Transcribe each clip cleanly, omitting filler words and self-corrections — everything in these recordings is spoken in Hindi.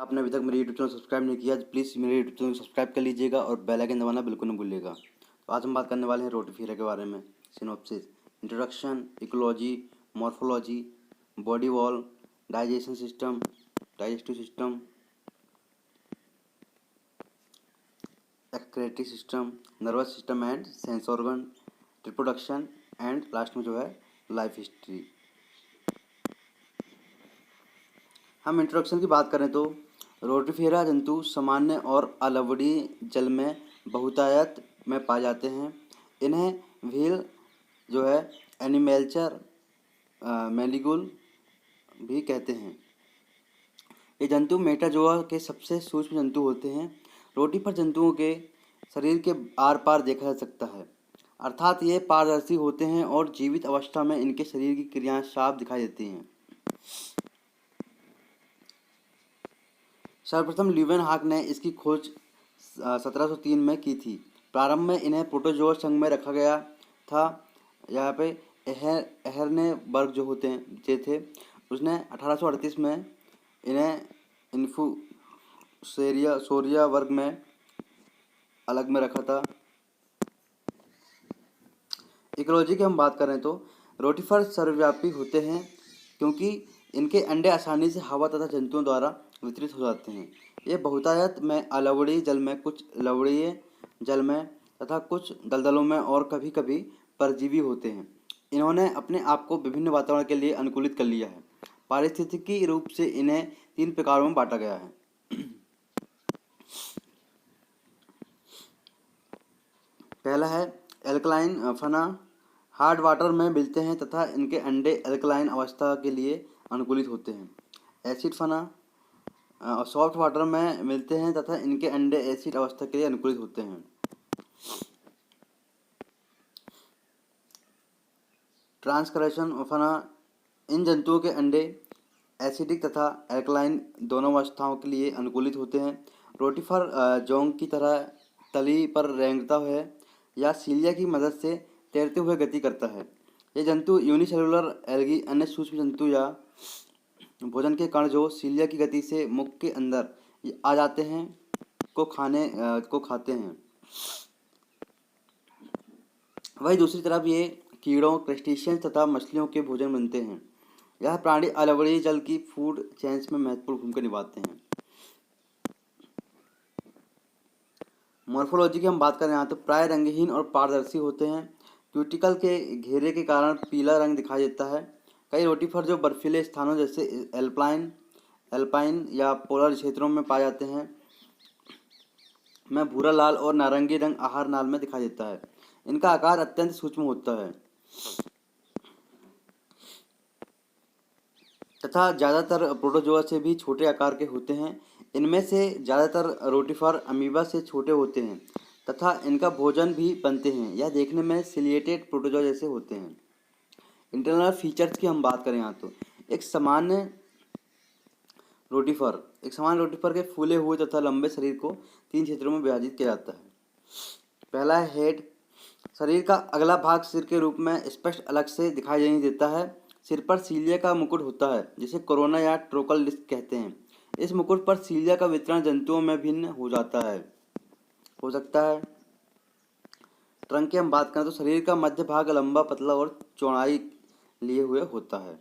आपने अभी तक मेरे यूट्यूब चैनल सब्सक्राइब नहीं किया तो प्लीज़ मेरे यूट्यूब चैनल सब्सक्राइब कर लीजिएगा और बेल आइकन दबाना बिल्कुल नहीं भूलिएगा। तो आज हम बात करने वाले हैं रोटिफिरा के बारे में। Synopsis, introduction, ecology, morphology, body wall, digestion system, digestive system, excretory system, nervous system and sense organ, reproduction and last में जो है लाइफ हिस्ट्री। हम इंट्रोडक्शन की बात करें तो रोटिफेरा जंतु सामान्य और अलवड़ीय जल में बहुतायत में पाए जाते हैं। इन्हें व्हील जो है एनिमेल्चर मेलिगुल भी कहते हैं। ये जंतु मेटाजोआ के सबसे सूक्ष्म जंतु होते हैं। रोटिफर जंतुओं के शरीर के आर पार देखा जा सकता है, अर्थात ये पारदर्शी होते हैं और जीवित अवस्था में इनके शरीर की क्रियाएं साफ दिखाई देती हैं। सर्वप्रथम ल्यूवेनहॉक ने इसकी खोज 1703 में की थी। प्रारंभ में इन्हें प्रोटोजोआ संघ में रखा गया था। यहाँ पे एहरनेबर्ग जो होते हैं जे थे, उसने 1838 में इन्हें सोरिया वर्ग में अलग में रखा था। इकोलॉजी की हम बात करें तो रोटिफर सर्वव्यापी होते हैं क्योंकि इनके अंडे आसानी से हवा तथा जंतुओं द्वारा वितरित हो जाते हैं। ये बहुतायत में अलवड़ीय जल में, कुछ लवणीय जल में तथा कुछ दलदलों में और कभी कभी परजीवी होते हैं। इन्होंने अपने आप को विभिन्न वातावरण के लिए अनुकूलित कर लिया है। पारिस्थितिकी रूप से इन्हें 3 प्रकारों में बांटा गया है। पहला है एल्कलाइन फना, हार्ड वाटर में मिलते हैं तथा इनके अंडे एल्कलाइन अवस्था के लिए अनुकूलित होते हैं। एसिड फना सॉफ्ट वाटर में मिलते हैं तथा इनके अंडे एसिड अवस्था के लिए अनुकूलित होते हैं। ट्रांसकरेशन फना, इन जंतुओं के अंडे एसिडिक तथा एल्कलाइन दोनों अवस्थाओं के लिए अनुकूलित होते हैं। रोटिफर जोंक की तरह तली पर रेंगता है या सीलिया की मदद से तैरते हुए गति करता है। ये जंतु यूनिसेलुलर एल्गी, अन्य सूक्ष्म जंतु या भोजन के कण जो सीलिया की गति से मुख के अंदर आ जाते हैं को खाते हैं। वही दूसरी तरफ ये कीड़ों, क्रस्टेशियंस तथा मछलियों के भोजन बनते हैं। यह प्राणी अलवड़ीय जल की फूड चेन्स में महत्वपूर्ण भूमिका निभाते हैं। मॉर्फोलॉजी की हम बात करें यहाँ तो प्राय रंगहीन और पारदर्शी होते हैं। क्यूटिकल के घेरे के कारण पीला रंग दिखाई देता है। कई रोटिफर जो बर्फीले स्थानों जैसे एल्पाइन या पोलर क्षेत्रों में पाए जाते हैं में भूरा, लाल और नारंगी रंग आहार नाल में दिखाई देता है। इनका आकार अत्यंत सूक्ष्म होता है तथा ज़्यादातर प्रोटोजोआ से भी छोटे आकार के होते हैं। इनमें से ज़्यादातर रोटिफर अमीबा से छोटे होते हैं तथा इनका भोजन भी बनते हैं। यह देखने में सिलिएटेड प्रोटोजोआ जैसे होते हैं। इंटरनल फीचर्स की हम बात करें यहाँ तो एक सामान्य रोटिफर के फूले हुए तथा लंबे शरीर को 3 क्षेत्रों में विभाजित किया जाता है। पहला है हेड, शरीर का अगला भाग सिर के रूप में स्पष्ट अलग से दिखाई नहीं देता है। सिर पर सीलिया का मुकुट होता है जिसे कोरोना या ट्रोकल डिस्क कहते हैं। इस मुकुट पर सीलिया का वितरण जंतुओं में भिन्न हो सकता है। ट्रंक की हम बात करें तो शरीर का मध्य भाग लंबा, पतला और चौड़ाई लिए हुए होता है।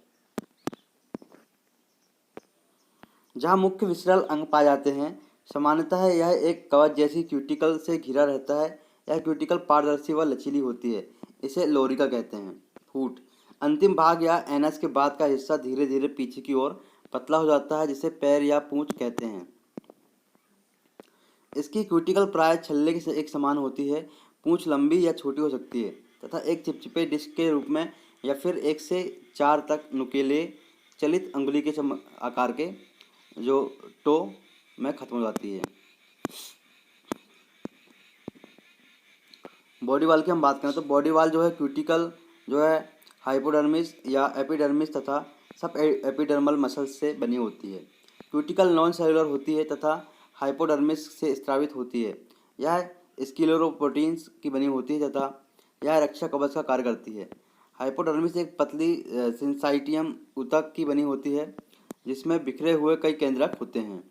जहाँ मुख्य विसरल अंग पाए जाते हैं, सामान्यतः यह एक कवच जैसी क्यूटिकल से घिरा रहता है। यह क्यूटिकल पारदर्शी व लचीली होती है। इसे लोरिका कहते हैं। फूट, अंतिम भाग या एनस के बाद का हिस्सा धीरे धीरे पीछे की ओर पतला हो जाता है जिसे पैर या पूंछ कहते हैं। इसकी क्यूटिकल प्राय छल्ले के एक समान होती है। पूंछ लंबी या छोटी हो सकती है तथा एक चिपचिपे डिस्क के रूप में या फिर 1 से 4 तक नुकीले चलित अंगुली के आकार के जो टो में खत्म हो जाती है। बॉडी वाल की हम बात करें तो बॉडी वाल जो है क्यूटिकल जो है हाइपोडर्मिस या एपिडर्मिस तथा सब एपिडर्मल मसल्स से बनी होती है। क्यूटिकल नॉन सेलुलर होती है तथा हाइपोडर्मिस से स्रावित होती है। यह स्क्लेरोप्रोटीन्स की बनी होती है तथा यह रक्षा कवच का कार्य करती है। हाइपोडर्मिस एक पतली सिंसाइटियम ऊतक की बनी होती है जिसमें बिखरे हुए कई केंद्रक होते हैं।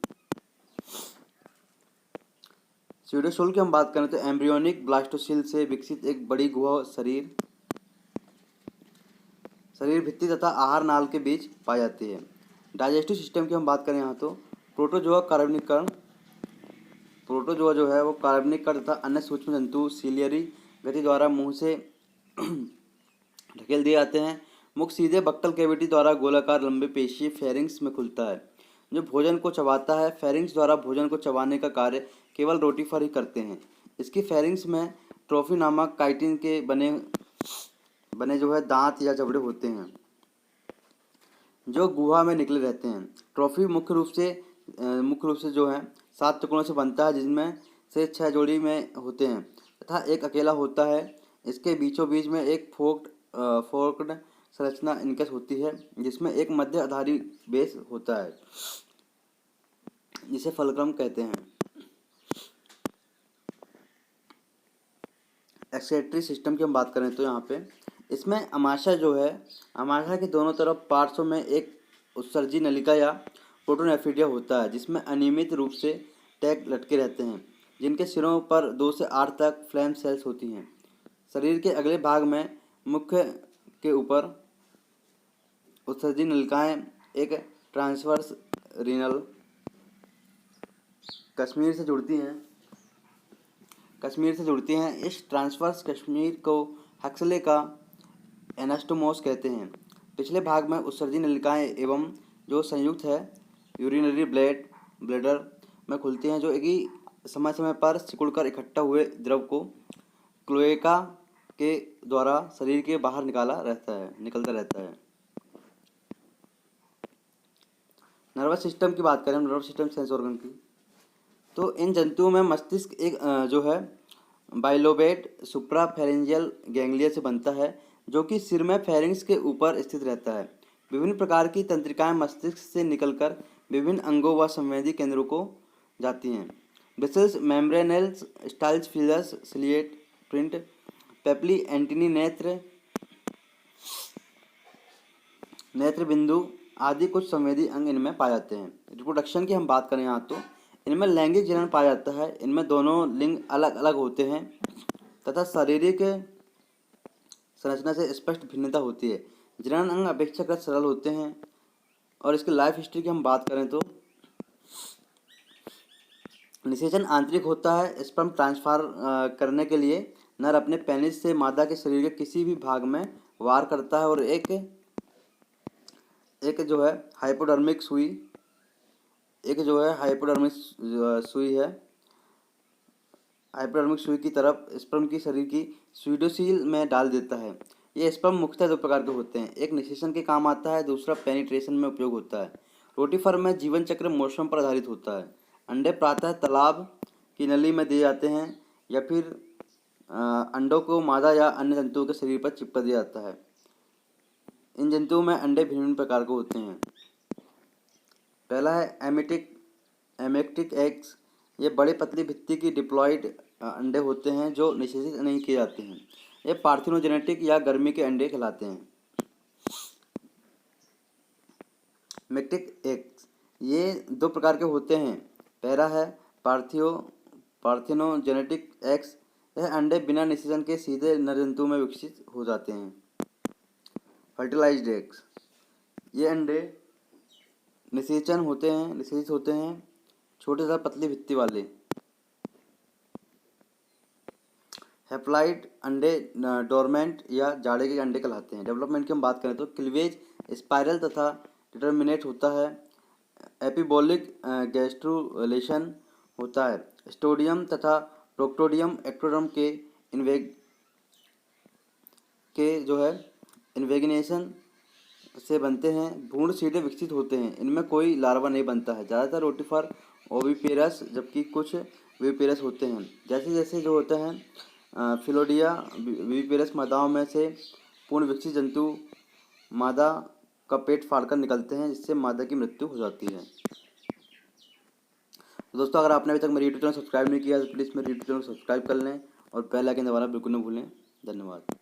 स्यूडोशोल की हम बात करें तो एम्ब्रियोनिक ब्लास्टोसिल से विकसित एक बड़ी गुहा शरीर भित्ति तथा आहार नाल के बीच पाई जाती है। डाइजेस्टिव सिस्टम की हम बात करें यहाँ तो प्रोटोजोआ जो है वो कार्बनिक कण तथा अन्य सूक्ष्म जंतु सीलियरी गति द्वारा मुंह से ढकेल दिए जाते हैं। मुख सीधे बक्कल कैविटी द्वारा गोलाकार लंबे पेशीय फेरिंक्स में खुलता है जो भोजन को चबाता है। फेरिंक्स द्वारा भोजन को चबाने का कार्य केवल रोटीफर ही करते हैं। इसकी फेरिंक्स में ट्रॉफी नामक काइटिन के बने जो है दांत या जबड़े होते हैं जो गुहा में निकले रहते हैं। ट्रॉफी मुख्य रूप से जो है 7 टुकड़ों से बनता है जिनमें से 6 जोड़ी में होते हैं तथा एक अकेला होता है। इसके बीचों बीच में एक फोर्क्ड संरचना इनकस होती है जिसमें एक मध्य आधारी बेस होता है जिसे फलक्रम कहते हैं। एक्सक्रीटरी सिस्टम की हम बात करें तो यहाँ पे इसमें अमाशय जो है, अमाशय के दोनों तरफ पार्श्व में एक उत्सर्जी नलिका या प्रोटोनेफ्रिडिया होता है जिसमें अनियमित रूप से टैग लटके रहते हैं जिनके सिरों पर 2 से 8 तक फ्लैम सेल्स होती हैं। शरीर के अगले भाग में मुख्य के ऊपर उत्सर्जी नलिकाएं एक ट्रांसवर्स रीनल कश्मीर से जुड़ती हैं। इस ट्रांसवर्स कश्मीर को हक्सले का एनास्टोमोस कहते हैं। पिछले भाग में उत्सर्जी नलिकाएं एवं जो संयुक्त है यूरिनरी ब्लैडर में खुलती हैं जो कि समय समय पर सिकुड़कर इकट्ठा हुए द्रव को क्लोएका के द्वारा शरीर के बाहर निकलता रहता है। नर्वस सिस्टम की बात करें, नर्वस सिस्टम सेंस ऑर्गन की, तो इन जंतुओं में मस्तिष्क एक जो है बाइलोबेट सुप्राफेरेंजियल गैंग्लिया से बनता है जो कि सिर में फेरिंक्स के ऊपर स्थित रहता है। विभिन्न प्रकार की तंत्रिकाएं मस्तिष्क से निकलकर विभिन्न अंगों व संवेदी केंद्रों को जाती हैं। Bristles, membranelles, styles, feelers, ciliate, print, papillae, antennae, नेत्र बिंदु आदि कुछ संवेदी अंग इनमें पाए जाते हैं। रिप्रोडक्शन की हम बात करें यहाँ तो इनमें लैंगिक जनन पाया जाता है। इनमें दोनों लिंग अलग अलग होते हैं तथा शारीरिक संरचना से स्पष्ट भिन्नता होती है। जनन अंग अपेक्षाकृत सरल होते हैं। और इसकी लाइफ हिस्ट्री की हम बात करें तो निषेचन आंतरिक होता है। स्पर्म ट्रांसफर करने के लिए नर अपने पेनिस से मादा के शरीर के किसी भी भाग में वार करता है और एक जो है हाइपोडर्मिक सुई हाइपोडर्मिक सुई की तरफ स्पर्म की शरीर की स्यूडोसील में डाल देता है। ये स्पर्म मुख्यतः 2 प्रकार के होते हैं, एक निषेचन के काम आता है, दूसरा पेनिट्रेशन में उपयोग होता है। रोटिफर में जीवन चक्र मौसम पर आधारित होता है। अंडे प्रातः तालाब की नली में दिए जाते हैं या फिर अंडों को मादा या अन्य जंतुओं के शरीर पर चिपका दिया जाता है। इन जंतुओं में अंडे भिन्न प्रकार के होते हैं। पहला है एमेक्टिक एग्स। ये बड़े पतली भित्ति की डिप्लॉयड अंडे होते हैं जो निषेचित नहीं किए जाते हैं। ये पार्थिनोजेनेटिक या गर्मी के अंडे कहलाते हैं। मेक्टिक एग्स ये 2 प्रकार के होते हैं। पहला है पार्थिनोजेनेटिक एग्स। यह अंडे बिना निषेचन के सीधे नर जंतु में विकसित हो जाते हैं। फर्टिलाइज्ड एग्स ये अंडे निषेचित होते हैं, छोटे से पतली भित्ति वाले। हेप्लॉइड अंडे डोरमेंट या जाड़े के अंडे कहलाते हैं। डेवलपमेंट की हम बात करें तो क्लीवेज स्पाइरल तथा डिटर्मिनेट होता है। एपिबोलिक गैस्ट्रुलेशन होता है। स्टोडियम तथा प्रोक्टोडियम एक्टोडर्म के इन्वेगिनेशन से बनते हैं। भ्रूण सीधे विकसित होते हैं। इनमें कोई लार्वा नहीं बनता है। ज़्यादातर रोटिफर ओविपेरस जबकि कुछ विविपेरस होते हैं। जैसे जो होते हैं फिलोडिया विविपेरस मादाओं में से पूर्ण विकसित जंतु मादा का पेट फाड़कर निकलते हैं जिससे मादा की मृत्यु हो जाती है। तो दोस्तों अगर आपने अभी तक मेरे यूट्यूब चैनल सब्सक्राइब नहीं किया तो प्लीज़ मेरे यूट्यूब चैनल सब्सक्राइब कर लें और बेल आइकन दबाना बिल्कुल न भूलें। धन्यवाद।